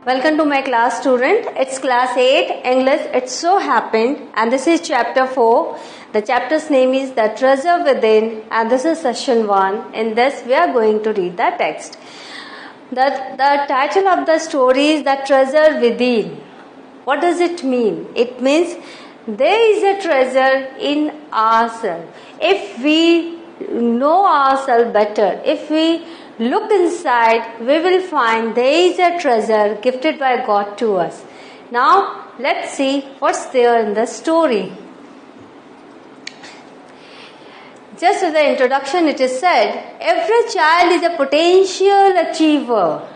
Welcome to my class, student. It's class 8 English. It so happened, and this is chapter 4. The chapter's name is The Treasure Within, and this is session 1. In this we are going to read the text. The title of the story is The Treasure Within. What does it mean? It means there is a treasure in ourselves. If we know ourselves better, if we look inside, we will find there is a treasure gifted by God to us. Now, let's see what's there in the story. Just as the introduction, it is said, every child is a potential achiever.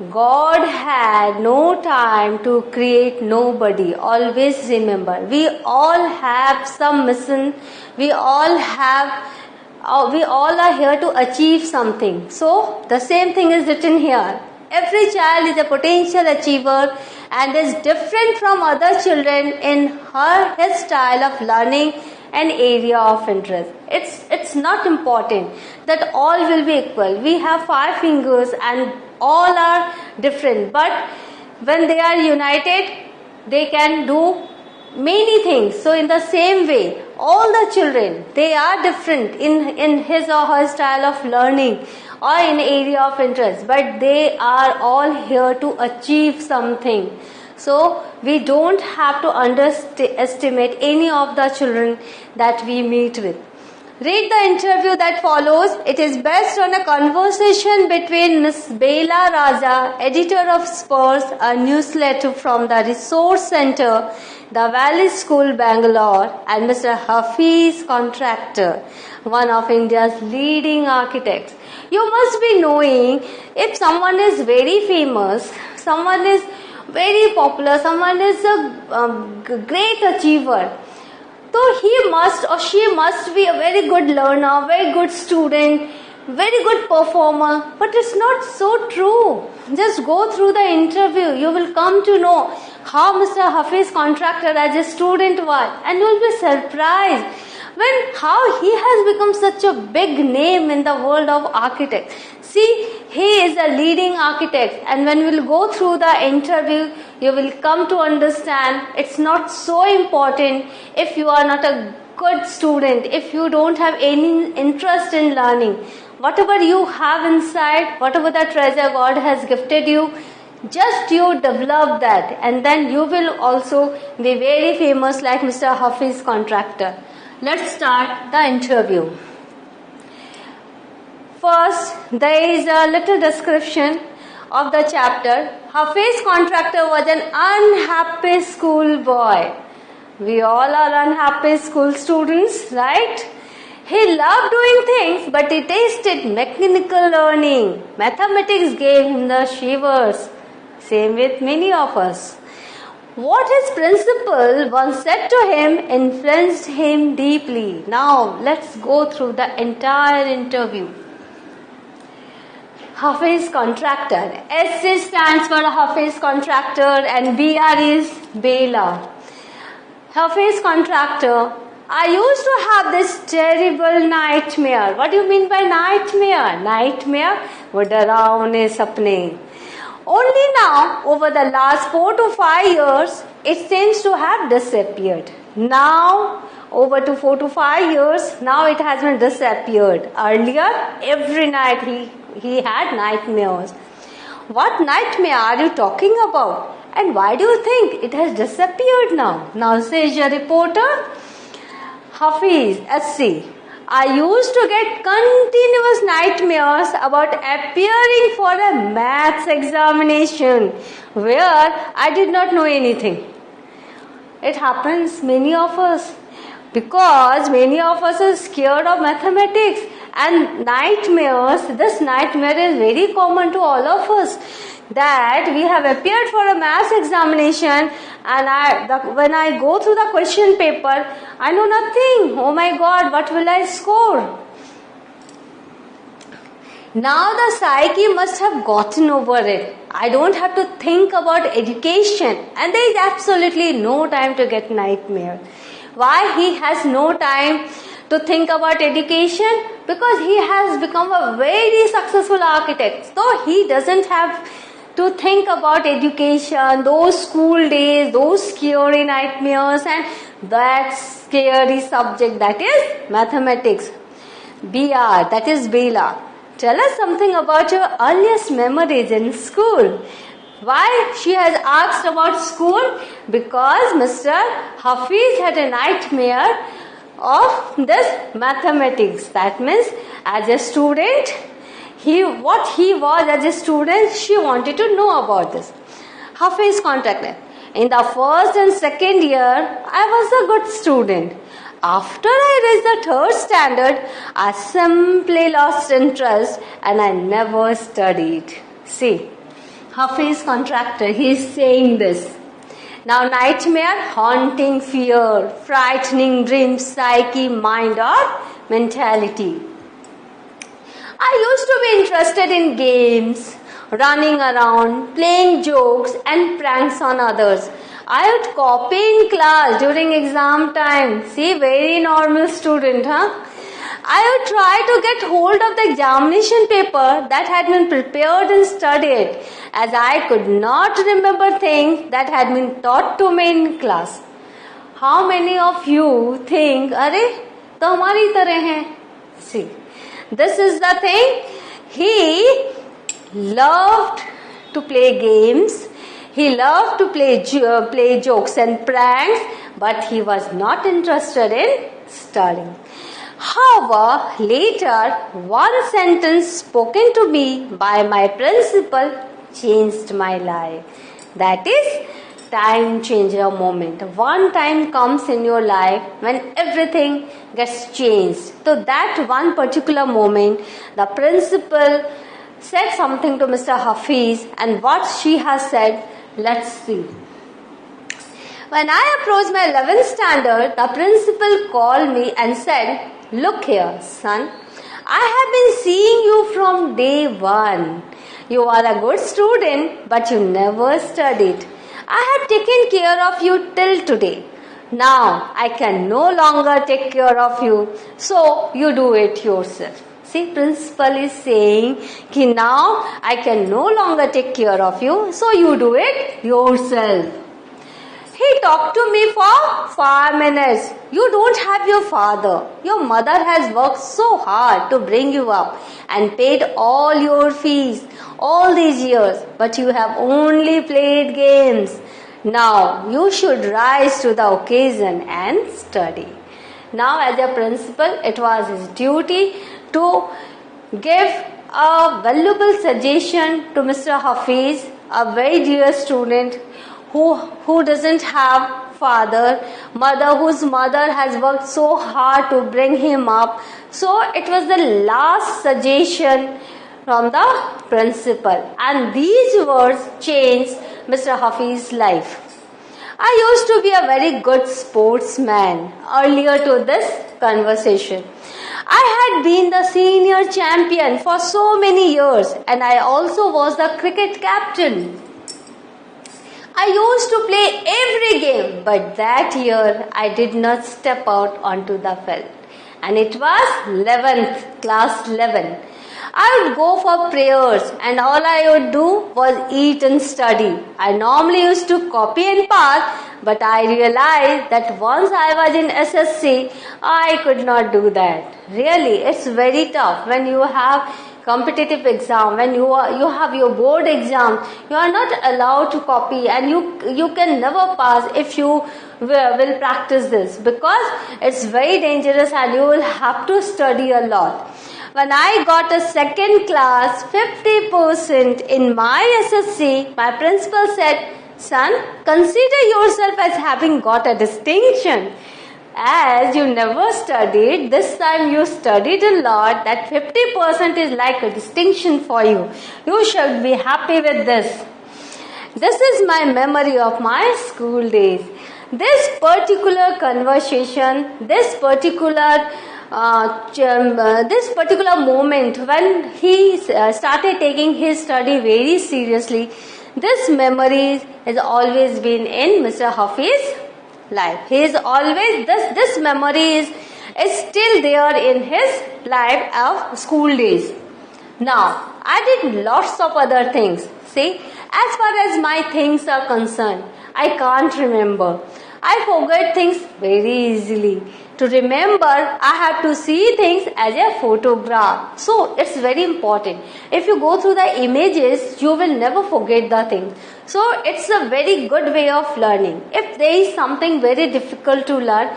God had no time to create nobody. Always remember, we all have some mission. We all are here to achieve something. So, the same thing is written here. Every child is a potential achiever and is different from other children in his style of learning and area of interest. It's not important that all will be equal. We have 5 fingers and all are different. But when they are united, they can do many things. So in the same way, all the children, they are different in his or her style of learning or in area of interest, but they are all here to achieve something. So we don't have to underestimate any of the children that we meet with. Read the interview that follows. It is based on a conversation between Miss Bela Raja, editor of Spurs, a newsletter from the Resource Center, the Valley School, Bangalore, and Mr. Hafiz, contractor, one of India's leading architects. You must be knowing if someone is very famous, someone is very popular, someone is a great achiever. So he must or she must be a very good learner, very good student, very good performer. But it's not so true. Just go through the interview. You will come to know how Mr. Hafiz, contractor, as a student was. And you will be surprised how he has become such a big name in the world of architects. See, he is a leading architect, and when we will go through the interview, you will come to understand it's not so important if you are not a good student, if you don't have any interest in learning. Whatever you have inside, whatever the treasure God has gifted you, just you develop that, and then you will also be very famous like Mr. Hafiz, contractor. Let's start the interview. First, there is a little description of the chapter. Hafiz, contractor, was an unhappy school boy. We all are unhappy school students, right? He loved doing things, but he tasted mechanical learning. Mathematics gave him the shivers. Same with many of us. What his principal once said to him influenced him deeply. Now, let's go through the entire interview. Hafiz, contractor. S stands for Hafiz, contractor, and BR is Bela. Hafiz, contractor. I used to have this terrible nightmare. What do you mean by nightmare? Nightmare would डरावने सपने. Only now, over the last 4 to 5 years, it seems to have disappeared. Now, over to 4 to 5 years, now it has been disappeared. Earlier, every night he had nightmares. What nightmare are you talking about? And why do you think it has disappeared now? Now says your reporter, Hafiz, SC. I used to get continuous nightmares about appearing for a maths examination where I did not know anything. It happens many of us because many of us are scared of mathematics and nightmares. This nightmare is very common to all of us, that we have appeared for a maths examination and when I go through the question paper, I know nothing. Oh my God, what will I score? Now the psyche must have gotten over it. I don't have to think about education, and there is absolutely no time to get nightmare. Why he has no time to think about education? Because he has become a very successful architect. So he doesn't have to think about education, those school days, those scary nightmares, and that scary subject that is mathematics. BR, that is Bela. Tell us something about your earliest memories in school. Why she has asked about school? Because Mr. Hafiz had a nightmare of this mathematics. That means as a student, what he was as a student, she wanted to know about this. Hafiz contacted. In the first and second year, I was a good student. After I reached the third standard, I simply lost interest and I never studied. See, Hafiz contractor, he is saying this. Now nightmare, haunting fear, frightening dreams, psyche, mind or mentality. I used to be interested in games, running around, playing jokes and pranks on others. I would copy in class during exam time. See, very normal student, huh? I would try to get hold of the examination paper that had been prepared and studied, as I could not remember things that had been taught to me in class. How many of you think, अरे तो हमारी तरह हैं? See, this is the thing. He loved to play games. He loved to play jokes and pranks, but he was not interested in studying. However, later, one sentence spoken to me by my principal changed my life. That is time changer moment. One time comes in your life when everything gets changed. So that one particular moment, the principal said something to Mr. Hafiz, and what she has said, let's see. When I approached my 11th standard, the principal called me and said, "Look here, son, I have been seeing you from day one. You are a good student, but you never studied. I have taken care of you till today. Now I can no longer take care of you, so you do it yourself." See, principal is saying, now I can no longer take care of you, so you do it yourself. He talked to me for 5 minutes. You don't have your father. Your mother has worked so hard to bring you up and paid all your fees all these years, but you have only played games. Now you should rise to the occasion and study. Now as a principal, it was his duty to give a valuable suggestion to Mr. Hafiz, a very dear student who doesn't have mother whose mother has worked so hard to bring him up. So it was the last suggestion from the principal, and these words changed Mr. Hafiz's life. I used to be a very good sportsman earlier to this conversation. I had been the senior champion for so many years, and I also was the cricket captain. I used to play every game, but that year I did not step out onto the field. And it was 11th, class 11. I would go for prayers and all I would do was eat and study. I normally used to copy and pass, but I realized that once I was in SSC, I could not do that. Really, it's very tough when you have competitive exam, when you have your board exam, you are not allowed to copy, and you can never pass if you will practice this, because it's very dangerous and you will have to study a lot. When I got a second class 50% in my SSC, my principal said, "Son, consider yourself as having got a distinction. As you never studied, this time you studied a lot. That 50% is like a distinction for you. You should be happy with this." This is my memory of my school days. This particular conversation, this particular moment when he started taking his study very seriously, this memory has always been in Mr. Hafiz's life. He is always this memory is still there in his life of school days. Now I did lots of other things. See, As far as my things are concerned, I can't remember. I forget things very easily. To remember, I have to see things as a photograph. So, it's very important. If you go through the images, you will never forget the things. So, it's a very good way of learning. If there is something very difficult to learn,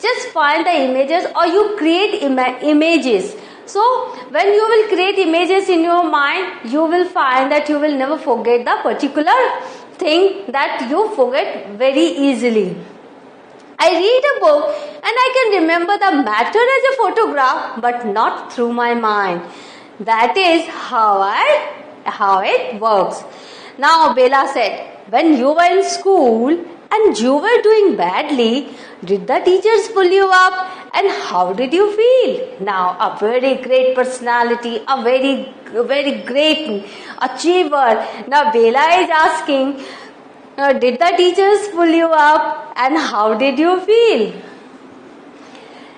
just find the images or you create images. So, when you will create images in your mind, you will find that you will never forget the particular thing that you forget very easily. I read a book and I can remember the matter as a photograph, but not through my mind. That is how it works. Now Bela said, when you were in school and you were doing badly, did the teachers pull you up and how did you feel? Now a very great personality, a very great achiever. Now Bela is asking, did the teachers pull you up and how did you feel?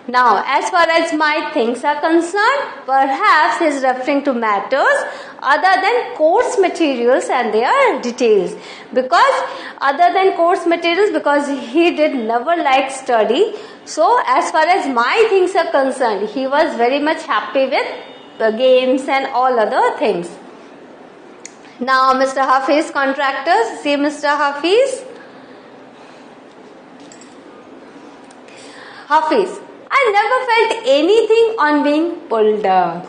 Now, as far as my things are concerned, perhaps he is referring to matters other than course materials and their details. Because other than course materials, because he did never like study. So, as far as my things are concerned, he was very much happy with the games and all other things. Now, Mr. Hafiz, contractors, see Mr. Hafiz. Hafiz, I never felt anything on being pulled up.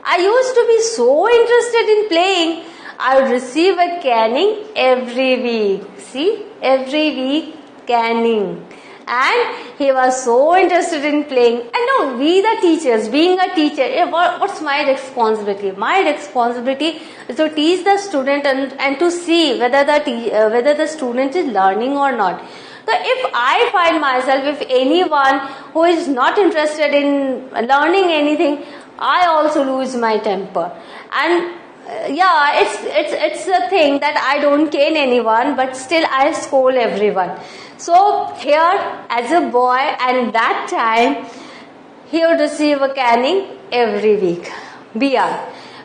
I used to be so interested in playing, I would receive a caning every week. See, every week caning. And he was so interested in playing. And now we the teachers, being a teacher, what's my responsibility? My responsibility is to teach the student and to see whether the student is learning or not. So if I find myself, if anyone who is not interested in learning anything, I also lose my temper. And it's a thing that I don't cane anyone, but still I scold everyone. So here, as a boy, and that time, he would receive a caning every week. BR.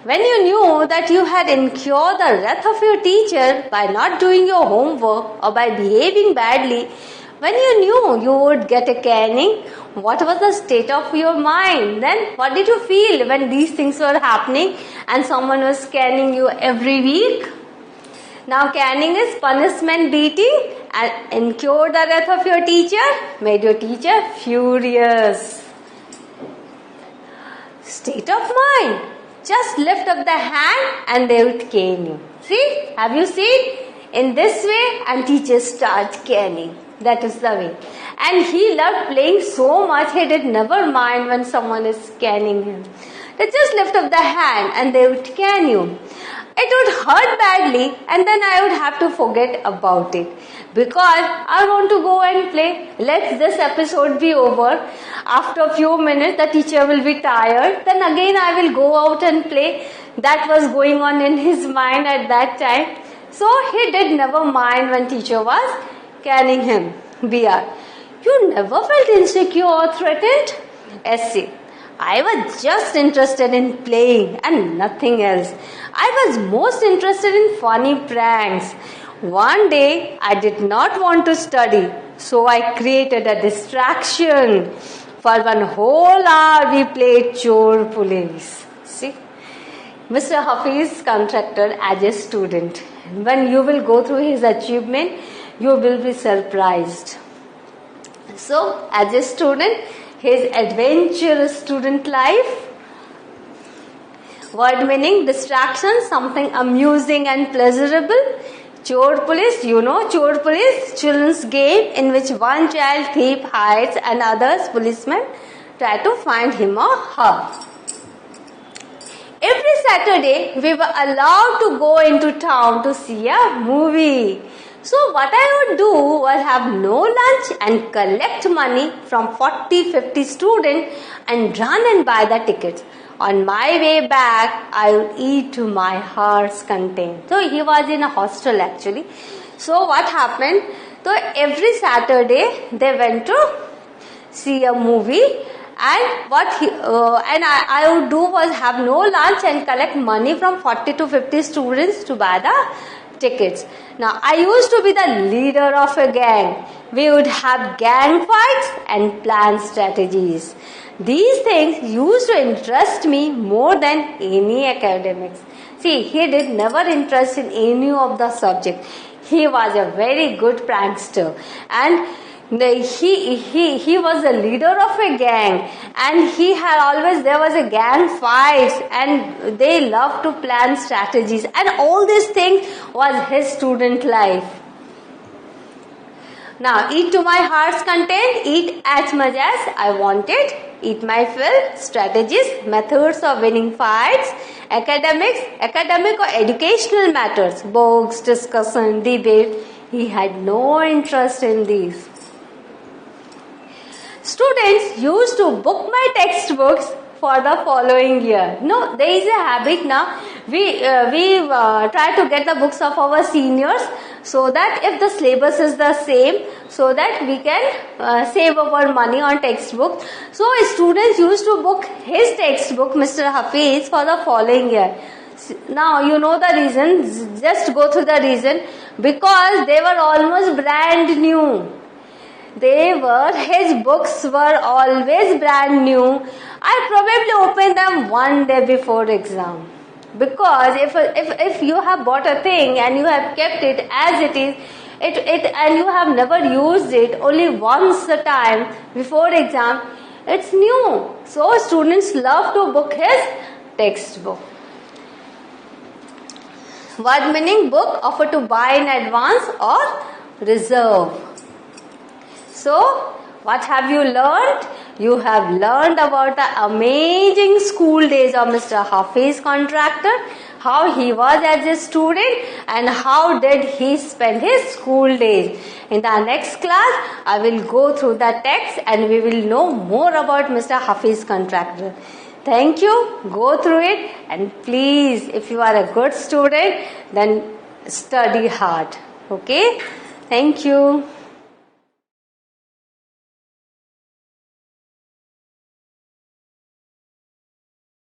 When you knew that you had incurred the wrath of your teacher by not doing your homework or by behaving badly, when you knew you would get a caning, what was the state of your mind? Then what did you feel when these things were happening and someone was caning you every week? Now caning is punishment, beating, and incur the wrath of your teacher, made your teacher furious. State of mind. Just lift up the hand and they would cane you. See? Have you seen? In this way, and teacher starts caning. That is the way. And he loved playing so much, he did never mind when someone is caning him. They just lift up the hand and they would cane you. It would hurt badly and then I would have to forget about it. Because I want to go and play. Let this episode be over. After a few minutes, the teacher will be tired. Then again I will go out and play. That was going on in his mind at that time. So he did never mind when teacher was caning him. BR. You never felt insecure or threatened? SC. I was just interested in playing and nothing else. I was most interested in funny pranks. One day, I did not want to study, so I created a distraction. For 1 whole hour, we played chore police. See? Mr. Hafiz contracted as a student. When you will go through his achievement, you will be surprised. So, as a student, his adventurous student life. Word meaning distraction, something amusing and pleasurable. Chore police, you know chore police, children's game in which one child thief hides and others policemen try to find him or her. Every Saturday we were allowed to go into town to see a movie. So what I would do was have no lunch and collect money from 40-50 students and run and buy the tickets. On my way back, I would eat to my heart's content. So he was in a hostel actually. So what happened? So every Saturday they went to see a movie, and I would do was have no lunch and collect money from 40 to 50 students to buy the tickets. Now, I used to be the leader of a gang. We would have gang fights and plan strategies. These things used to interest me more than any academics. See, he did never interest in any of the subject. He was a very good prankster, and he was the leader of a gang, and he had always, there was a gang fights, and they loved to plan strategies, and all these things was his student life. Now, eat to my heart's content, eat as much as I wanted, eat my fill, strategies, methods of winning fights, academic or educational matters, books, discussion, debate. He had no interest in these. Students used to book my textbooks for the following year. No, there is a habit now. We try to get the books of our seniors, so that if the syllabus is the same, so that we can save our money on textbook. So students used to book his textbook, Mr. Hafiz, for the following year. Now you know the reason. Just go through the reason. Because they were almost brand new. His books were always brand new. I probably opened them one day before exam. Because if you have bought a thing and you have kept it as it is, and you have never used it only once a time before exam, it's new. So students love to book his textbook. Word meaning: book, offer to buy in advance or reserve. So, what have you learned? You have learned about the amazing school days of Mr. Hafiz Contractor, how he was as a student and how did he spend his school days. In the next class, I will go through the text and we will know more about Mr. Hafiz Contractor. Thank you. Go through it, and please, if you are a good student, then study hard. Okay? Thank you.